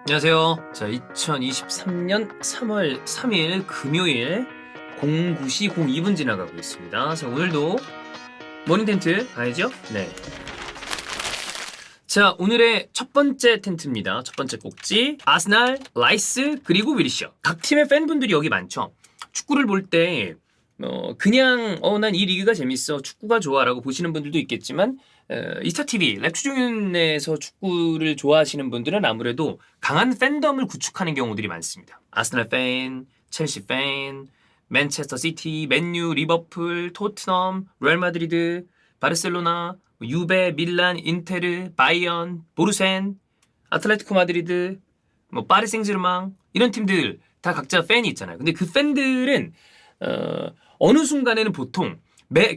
안녕하세요. 자, 2023년 3월 3일 금요일 09시 02분 지나가고 있습니다. 자, 오늘도 모닝 텐트 가야죠? 네. 자, 오늘의 첫 번째 텐트입니다. 첫 번째 꼭지. 아스날, 라이스, 그리고 윌리셔. 각 팀의 팬분들이 여기 많죠. 축구를 볼 때 그냥 난 이 리그가 재밌어, 축구가 좋아라고 보시는 분들도 있겠지만 이스타TV 랩추종윤에서 축구를 좋아하시는 분들은 아무래도 강한 팬덤을 구축하는 경우들이 많습니다. 아스날 팬, 첼시 팬, 맨체스터 시티, 맨유, 리버풀, 토트넘, 레알 마드리드, 바르셀로나, 유베, 밀란, 인테르, 바이언, 보르센, 아틀레티코 마드리드, 파리 생제르맹 이런 팀들 다 각자 팬이 있잖아요. 근데 그 팬들은 어느 순간에는 보통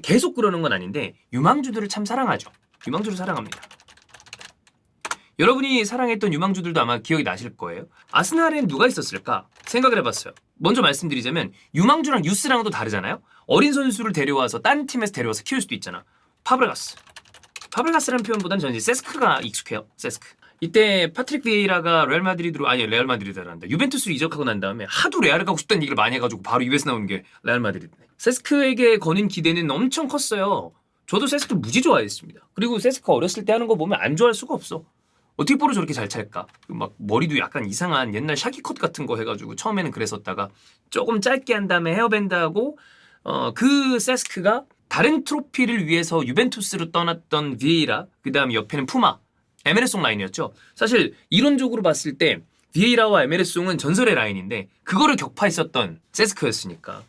계속 그러는 건 아닌데 유망주들을 참 사랑하죠. 유망주를 사랑합니다. 여러분이 사랑했던 유망주들도 아마 기억이 나실 거예요. 아스날엔 누가 있었을까 생각을 해봤어요. 먼저 말씀드리자면 유망주랑 유스랑도 다르잖아요. 어린 선수를 데려와서 딴 팀에서 데려와서 키울 수도 있잖아. 파브레가스라는 표현보다는 저는 이제 세스크가 익숙해요. 세스크. 이때 파트릭 비에이라가 레알 마드리드란다. 유벤투스로 이적하고 난 다음에 하도 레알을 가고 싶다는 얘기를 많이 해가지고 바로 입에서 나오는 게 레알 마드리드네. 세스크에게 거는 기대는 엄청 컸어요. 저도 세스크 무지 좋아했습니다. 그리고 세스크 어렸을 때 하는 거 보면 안 좋아할 수가 없어. 어떻게 볼을 저렇게 잘 찰까? 막 머리도 약간 이상한 옛날 샤기컷 같은 거 해가지고 처음에는 그랬었다가 조금 짧게 한 다음에 헤어밴드하고 그 세스크가 다른 트로피를 위해서 유벤투스로 떠났던 비에이라, 그 다음에 옆에는 푸마, 에메르송 라인이었죠. 사실 이론적으로 봤을 때 비에이라와 에메르송은 전설의 라인인데 그거를 격파했었던 세스크였으니까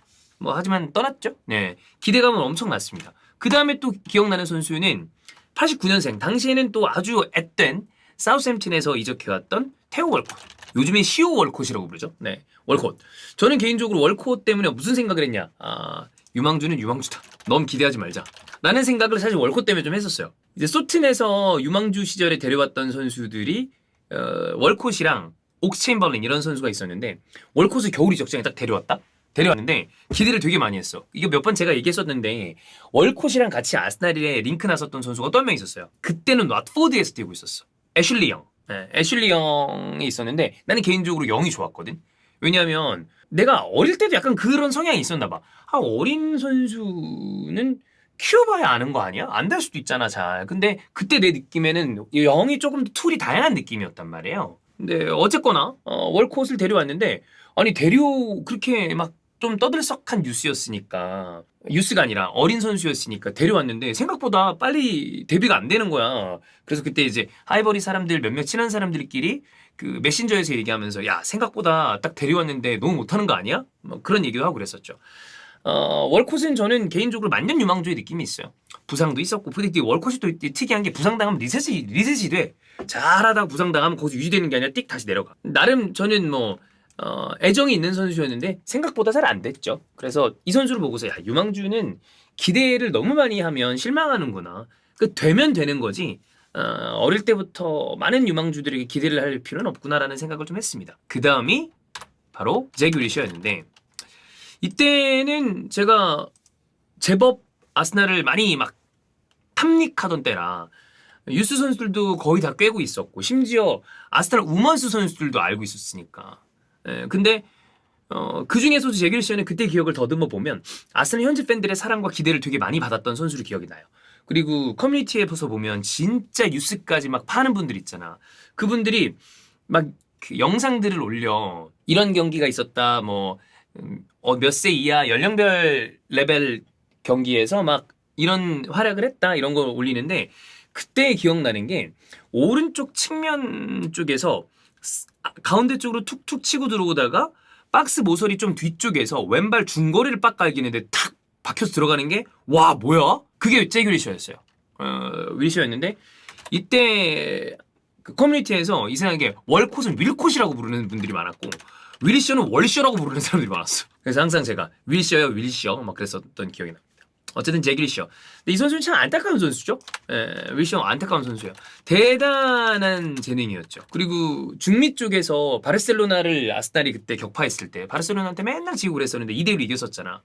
하지만 떠났죠. 네, 기대감은 엄청났습니다. 그 다음에 또 기억나는 선수는 89년생, 당시에는 또 아주 앳된 사우스햄튼에서 이적해왔던 테오 월콧. 요즘엔 시오 월콧이라고 부르죠. 네, 월콧. 저는 개인적으로 월콧 때문에 무슨 생각을 했냐. 유망주는 유망주다. 너무 기대하지 말자. 라는 생각을 사실 월콧 때문에 좀 했었어요. 이제 소튼에서 유망주 시절에 데려왔던 선수들이 월콧이랑 옥스체인벌린 이런 선수가 있었는데 월콧을 겨울 이적장에 딱 데려왔는데 기대를 되게 많이 했어. 이거 몇 번 제가 얘기했었는데 월콧이랑 같이 아스날에 링크 났었던 선수가 또 한 명 있었어요. 그때는 왓포드에서 뛰고 있었어. 애슐리 영. 네, 애슐리 영이 있었는데 나는 개인적으로 영이 좋았거든. 왜냐하면 내가 어릴 때도 약간 그런 성향이 있었나 봐. 어린 선수는 키워봐야 아는 거 아니야? 안 될 수도 있잖아, 잘. 근데 그때 내 느낌에는 영이 조금 더 툴이 다양한 느낌이었단 말이에요. 근데 어쨌거나 월콧을 데려왔는데 아니 그렇게 막 좀 떠들썩한 뉴스였으니까, 뉴스가 아니라 어린 선수였으니까 데려왔는데 생각보다 빨리 데뷔가 안 되는 거야. 그래서 그때 이제 하이버리 사람들 몇몇 친한 사람들끼리 그 메신저에서 얘기하면서 야, 생각보다 딱 데려왔는데 너무 못하는 거 아니야? 그런 얘기도 하고 그랬었죠. 월콧은 저는 개인적으로 만년 유망주의 느낌이 있어요. 부상도 있었고, 근데 월콧이 또 특이한 게 부상당하면 리셋이 돼. 잘하다가 부상당하면 거기서 유지되는 게 아니라 띡 다시 내려가. 나름 저는 애정이 있는 선수였는데 생각보다 잘 안 됐죠. 그래서 이 선수를 보고서 야, 유망주는 기대를 너무 많이 하면 실망하는구나. 되면 되는 거지. 어릴 때부터 많은 유망주들에게 기대를 할 필요는 없구나라는 생각을 좀 했습니다. 그 다음이 바로 잭 윌리셔였는데 이때는 제가 제법 아스날을 많이 막 탐닉하던 때라 유스 선수들도 거의 다 꿰고 있었고 심지어 아스날 우먼스 선수들도 알고 있었으니까. 근데 그 중에서도 잭 윌리셔는 그때 기억을 더듬어 보면 아스날 현지 팬들의 사랑과 기대를 되게 많이 받았던 선수로 기억이 나요. 그리고 커뮤니티에서 보면 진짜 뉴스까지 막 파는 분들 있잖아. 그분들이 막 그 영상들을 올려. 이런 경기가 있었다. 몇 세 이하 연령별 레벨 경기에서 막 이런 활약을 했다. 이런 거 올리는데 그때 기억나는 게 오른쪽 측면 쪽에서 가운데 쪽으로 툭툭 치고 들어오다가 박스 모서리 좀 뒤쪽에서 왼발 중거리를 빡 갈기는데 탁 박혀서 들어가는 게 와, 뭐야? 그게 잭 윌리셔였어요. 윌리셔였는데 이때 그 커뮤니티에서 이상하게 월콧은 윌콧이라고 부르는 분들이 많았고 윌리셔는 월셔라고 부르는 사람들이 많았어. 그래서 항상 제가 윌셔요, 윌셔 막 그랬었던 기억이 납니다. 어쨌든 잭 윌리셔. 근데 이 선수는 참 안타까운 선수죠. 윌셔 안타까운 선수예요. 대단한 재능이었죠. 그리고 중미 쪽에서 바르셀로나를 아스날이 그때 격파했을 때 바르셀로나한테 맨날 지고 그랬었는데 2대1로 이겼었잖아.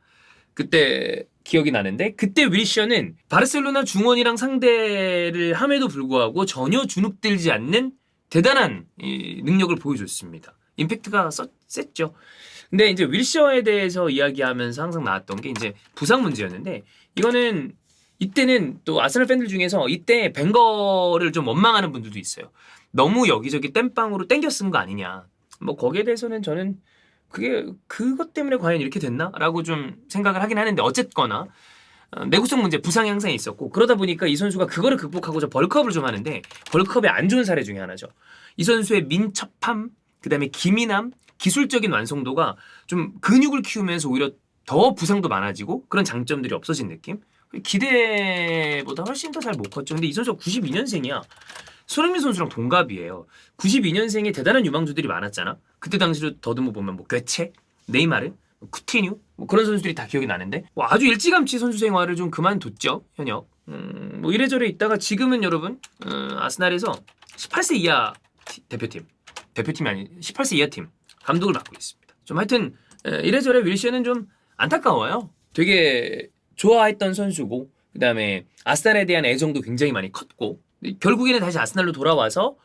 그때 기억이 나는데 그때 윌셔는 바르셀로나 중원이랑 상대를 함에도 불구하고 전혀 주눅들지 않는 대단한 이 능력을 보여줬습니다. 임팩트가 셌죠. 근데 이제 윌셔에 대해서 이야기하면서 항상 나왔던 게 이제 부상 문제였는데 이거는 이때는 또 아스날 팬들 중에서 이때 벵거를 좀 원망하는 분들도 있어요. 너무 여기저기 땜빵으로 땡겨 쓴 거 아니냐. 뭐 거기에 대해서는 저는 그것 때문에 과연 이렇게 됐나라고 좀 생각을 하긴 하는데 어쨌거나 내구성 문제 부상이 항상 있었고 그러다 보니까 이 선수가 그거를 극복하고자 벌크업을 좀 하는데 벌크업의 안 좋은 사례 중에 하나죠. 이 선수의 민첩함, 그다음에 기민함, 기술적인 완성도가 좀 근육을 키우면서 오히려 더 부상도 많아지고 그런 장점들이 없어진 느낌? 기대보다 훨씬 더 잘 못 컸죠. 근데 이 선수가 92년생이야. 손흥민 선수랑 동갑이에요. 92년생에 대단한 유망주들이 많았잖아. 그때 당시로 더듬어 보면 뭐 괴체, 네이마르, 쿠티뉴 뭐 그런 선수들이 다 기억이 나는데 뭐 아주 일찌감치 선수 생활을 좀 그만뒀죠. 현역. 뭐 이래저래 있다가 지금은 여러분 아스날에서 18세 이하 대표팀이 아닌 18세 이하 팀 감독을 맡고 있습니다. 좀 하여튼 이래저래 윌시아는 좀 안타까워요. 되게 좋아했던 선수고 그다음에 아스날에 대한 애정도 굉장히 많이 컸고 결국에는 다시 아스날로 돌아와서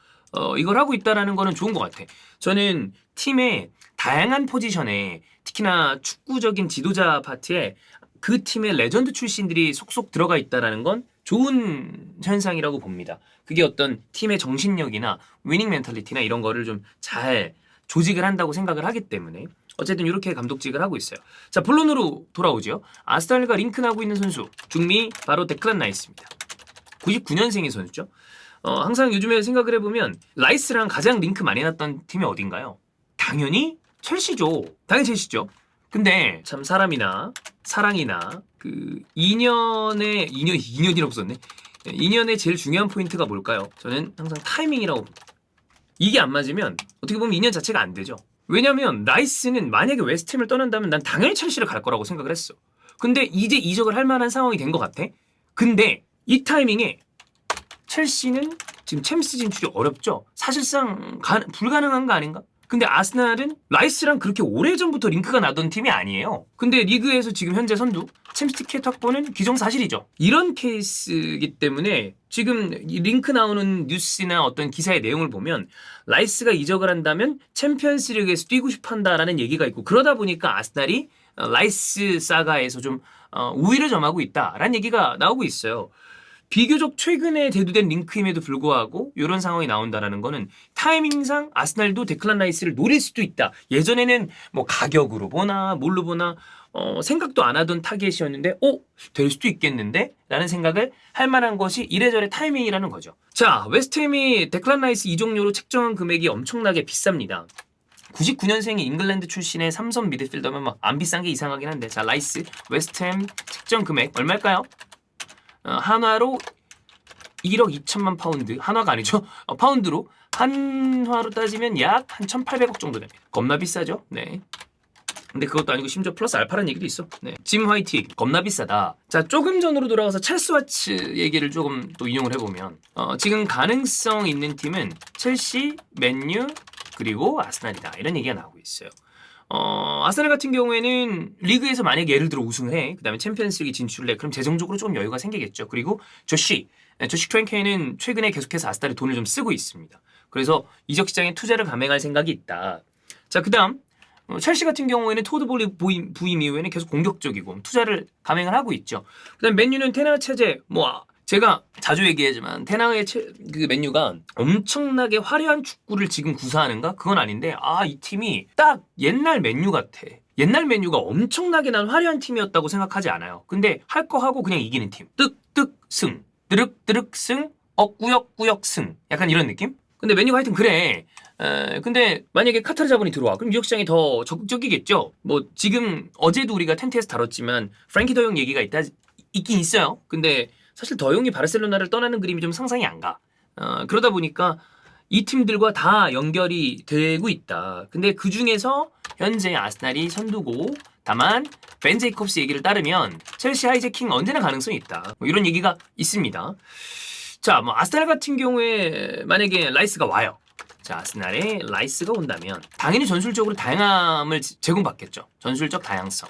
이걸 하고 있다라는 거는 좋은 것 같아. 저는 팀의 다양한 포지션에 특히나 축구적인 지도자 파트에 그 팀의 레전드 출신들이 속속 들어가 있다라는 건 좋은 현상이라고 봅니다. 그게 어떤 팀의 정신력이나 위닝 멘탈리티나 이런 거를 좀 잘 조직을 한다고 생각을 하기 때문에 어쨌든 이렇게 감독직을 하고 있어요. 자, 본론으로 돌아오죠. 아스날과 링크나고 있는 선수 중미 바로 데클란 라이스입니다. 99년생의 선수죠. 항상 요즘에 생각을 해보면 라이스랑 가장 링크 많이 났던 팀이 어딘가요? 당연히 첼시죠. 당연히 첼시죠. 근데 참 사람이나 사랑이나 그 인연이라고 썼네. 인연의 제일 중요한 포인트가 뭘까요? 저는 항상 타이밍이라고 봅니다. 이게 안 맞으면 어떻게 보면 인연 자체가 안 되죠. 왜냐면 라이스는 만약에 웨스트햄을 떠난다면 난 당연히 첼시를 갈 거라고 생각을 했어. 근데 이제 이적을 할 만한 상황이 된 것 같아. 근데 이 타이밍에 첼시는 지금 챔스 진출이 어렵죠. 사실상 불가능한 거 아닌가? 근데 아스날은 라이스랑 그렇게 오래전부터 링크가 나던 팀이 아니에요. 근데 리그에서 지금 현재 선두 챔스 티켓 확보는 기정사실이죠. 이런 케이스이기 때문에 지금 이 링크 나오는 뉴스나 어떤 기사의 내용을 보면 라이스가 이적을 한다면 챔피언스 리그에서 뛰고 싶어 한다라는 얘기가 있고 그러다 보니까 아스날이 라이스 사가에서 좀 우위를 점하고 있다라는 얘기가 나오고 있어요. 비교적 최근에 대두된 링크임에도 불구하고 이런 상황이 나온다라는 거는 타이밍상 아스날도 데클란 라이스를 노릴 수도 있다. 예전에는 뭐 가격으로 보나 뭘로 보나 생각도 안 하던 타겟이었는데 될 수도 있겠는데? 라는 생각을 할 만한 것이 이래저래 타이밍이라는 거죠. 자, 웨스트햄이 데클란 라이스 이적료로 책정한 금액이 엄청나게 비쌉니다. 99년생이 잉글랜드 출신의 삼선 미드필더면 뭐 안 비싼 게 이상하긴 한데 자, 라이스 웨스트햄 책정 금액 얼마일까요? 한화로 1억 2천만 파운드. 한화가 아니죠. 파운드로. 한화로 따지면 약 한 1,800억 정도 됩니다. 겁나 비싸죠. 네. 근데 그것도 아니고 심지어 플러스 알파라는 얘기도 있어. 네. 짐 화이트 얘기. 겁나 비싸다. 자, 조금 전으로 돌아가서 첼시 와츠 얘기를 조금 또 인용을 해보면 지금 가능성 있는 팀은 첼시, 맨유, 그리고 아스날이다. 이런 얘기가 나오고 있어요. 아스날 같은 경우에는 리그에서 만약에 예를 들어 우승을 해. 그 다음에 챔피언스리그 진출을 해. 그럼 재정적으로 조금 여유가 생기겠죠. 그리고 조시 크랭케는 최근에 계속해서 아스날에 돈을 좀 쓰고 있습니다. 그래서 이적 시장에 투자를 감행할 생각이 있다. 자, 그 다음 첼시 같은 경우에는 토드 볼리 부임 이후에는 계속 공격적이고 투자를 감행을 하고 있죠. 그 다음 맨유는 테나 체제 제가 자주 얘기하지만 테나의 그 맨유가 엄청나게 화려한 축구를 지금 구사하는가? 그건 아닌데 이 팀이 딱 옛날 맨유 같아. 옛날 맨유가 엄청나게 난 화려한 팀이었다고 생각하지 않아요. 근데 할 거 하고 그냥 이기는 팀. 뜩뜩 승, 드륵드륵 승, 꾸역꾸역 승. 약간 이런 느낌? 근데 맨유가 하여튼 그래. 근데 만약에 카타르 자본이 들어와 그럼 유역 시장이 더 적극적이겠죠. 뭐 지금 어제도 우리가 텐트에서 다뤘지만 프랭키 더용 얘기가 있긴 있어요. 근데 사실 더용이 바르셀로나를 떠나는 그림이 좀 상상이 안 가. 그러다 보니까 이 팀들과 다 연결이 되고 있다. 근데 그 중에서 현재 아스날이 선두고 다만 벤 제이콥스 얘기를 따르면 첼시 하이제킹 언제나 가능성이 있다. 뭐 이런 얘기가 있습니다. 자, 뭐 아스날 같은 경우에 만약에 라이스가 와요. 자, 아스날에 라이스가 온다면 당연히 전술적으로 다양함을 제공받겠죠. 전술적 다양성.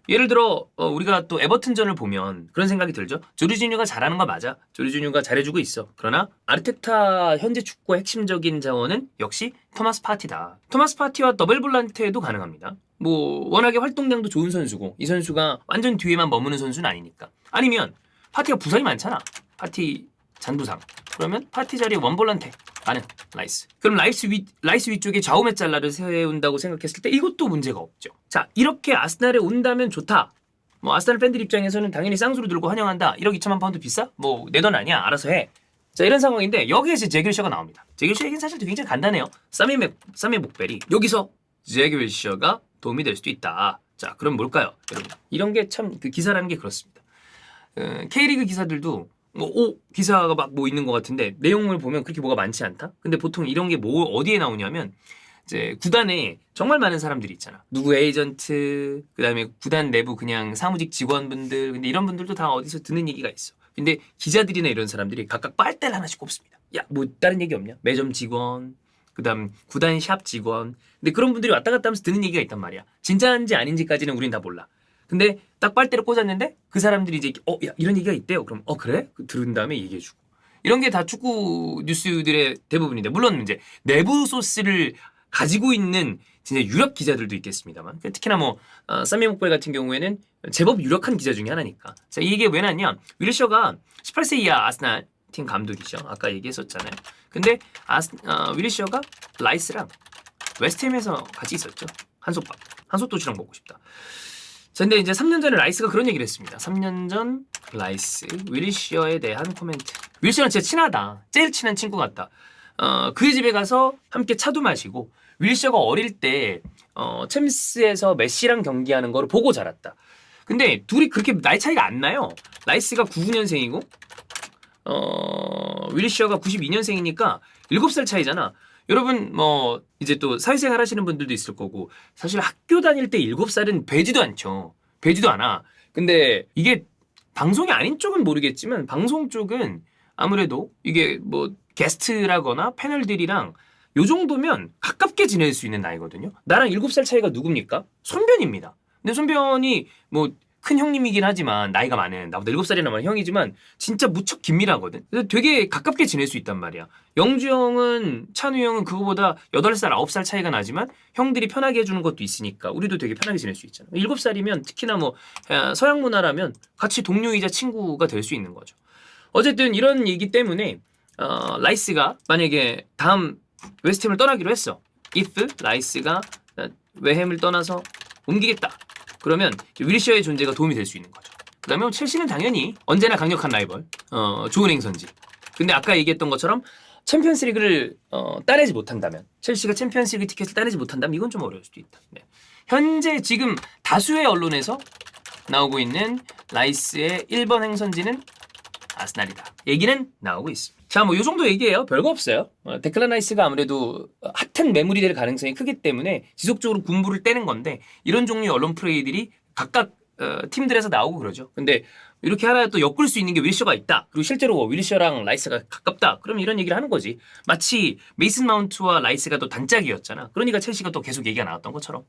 예를 들어 우리가 또 에버튼전을 보면 그런 생각이 들죠. 조르지뉴가 잘하는 거 맞아. 조르지뉴가 잘해주고 있어. 그러나 아르테타 현재 축구의 핵심적인 자원은 역시 토마스 파티다. 토마스 파티와 더블 볼란트에도 가능합니다. 뭐 워낙에 활동량도 좋은 선수고 이 선수가 완전 뒤에만 머무는 선수는 아니니까. 아니면 파티가 부상이 많잖아. 파티 잔부상. 그러면 파티 자리에 원볼란테 가능. 라이스. 그럼 라이스 위쪽에 좌우 메잘라를 세운다고 생각했을 때 이것도 문제가 없죠. 자, 이렇게 아스날에 온다면 좋다. 뭐 아스날 팬들 입장에서는 당연히 쌍수를 들고 환영한다. 1억 2천만 파운드 비싸? 뭐 내 돈 아니야. 알아서 해. 자, 이런 상황인데 여기에 이제 제길셔가 나옵니다. 제길셔 얘기는 사실 굉장히 간단해요. 사미 목벨이 여기서 제길셔가 도움이 될 수도 있다. 자, 그럼 뭘까요? 여러분, 이런 게 참 그 기사라는 게 그렇습니다. K리그 기사들도 기사가 막 뭐 있는 것 같은데 내용을 보면 그렇게 뭐가 많지 않다? 근데 보통 이런 게 뭐 어디에 나오냐면 이제 구단에 정말 많은 사람들이 있잖아. 누구 에이전트, 그 다음에 구단 내부 그냥 사무직 직원분들, 근데 이런 분들도 다 어디서 듣는 얘기가 있어. 근데 기자들이나 이런 사람들이 각각 빨대를 하나씩 꼽습니다. 야, 뭐 다른 얘기 없냐? 매점 직원, 그 다음 구단 샵 직원. 근데 그런 분들이 왔다 갔다 하면서 듣는 얘기가 있단 말이야. 진짜인지 아닌지까지는 우린 다 몰라. 근데 딱 빨대를 꽂았는데 그 사람들이 이제 야, 이런 얘기가 있대요. 그럼 그래? 들은 다음에 얘기해주고. 이런 게 다 축구 뉴스들의 대부분인데 물론 이제 내부 소스를 가지고 있는 진짜 유력 기자들도 있겠습니다만 특히나 뭐 사미 목벨 같은 경우에는 제법 유력한 기자 중에 하나니까. 자, 이게 왜 났냐? 윌셔가 18세 이하 아스날 팀 감독이죠. 아까 얘기했었잖아요. 근데 윌셔가 라이스랑 웨스트햄에서 같이 있었죠. 한솥도시락 먹고 싶다. 자, 근데 이제 3년 전에 라이스가 그런 얘기를 했습니다. 3년 전 라이스, 윌셔에 대한 코멘트. 윌셔는 진짜 친하다. 제일 친한 친구 같다. 그 집에 가서 함께 차도 마시고 윌셔가 어릴 때 챔스에서 메시랑 경기하는 거를 보고 자랐다. 근데 둘이 그렇게 나이 차이가 안 나요. 라이스가 99년생이고 윌셔가 92년생이니까 7살 차이잖아. 여러분 뭐 이제 또 사회생활 하시는 분들도 있을 거고 사실 학교 다닐 때 7살은 배지도 않죠. 배지도 않아. 근데 이게 방송이 아닌 쪽은 모르겠지만 방송 쪽은 아무래도 이게 뭐 게스트라거나 패널들이랑 요 정도면 가깝게 지낼 수 있는 나이거든요. 나랑 7살 차이가 누굽니까? 손변입니다. 근데 손변이 뭐 큰 형님이긴 하지만 나이가 많은 나보다 7살이나 많은 형이지만 진짜 무척 긴밀하거든. 그래서 되게 가깝게 지낼 수 있단 말이야. 영주 형은 찬우 형은 그거보다 8살 9살 차이가 나지만 형들이 편하게 해주는 것도 있으니까 우리도 되게 편하게 지낼 수 있잖아. 7살이면 특히나 뭐 서양 문화라면 같이 동료이자 친구가 될 수 있는 거죠. 어쨌든 이런 얘기 때문에 라이스가 만약에 다음 웨스트햄을 떠나기로 했어. if 라이스가 웨햄을 떠나서 옮기겠다. 그러면 윌셔의 존재가 도움이 될 수 있는 거죠. 그 다음에 첼시는 당연히 언제나 강력한 라이벌, 좋은 행선지. 근데 아까 얘기했던 것처럼 챔피언스리그를 따내지 못한다면, 첼시가 챔피언스리그 티켓을 따내지 못한다면 이건 좀 어려울 수도 있다. 네. 현재 지금 다수의 언론에서 나오고 있는 라이스의 1번 행선지는 아스날이다. 얘기는 나오고 있습니다. 자, 뭐 요 정도 얘기예요. 별거 없어요. 데클란 라이스가 아무래도 핫한 매물이 될 가능성이 크기 때문에 지속적으로 군부를 떼는 건데 이런 종류의 언론 플레이들이 각각 팀들에서 나오고 그러죠. 근데 이렇게 하나 또 엮을 수 있는 게 윌셔가 있다. 그리고 실제로 윌셔랑 라이스가 가깝다. 그럼 이런 얘기를 하는 거지. 마치 메이슨 마운트와 라이스가 또 단짝이었잖아. 그러니까 첼시가 또 계속 얘기가 나왔던 것처럼.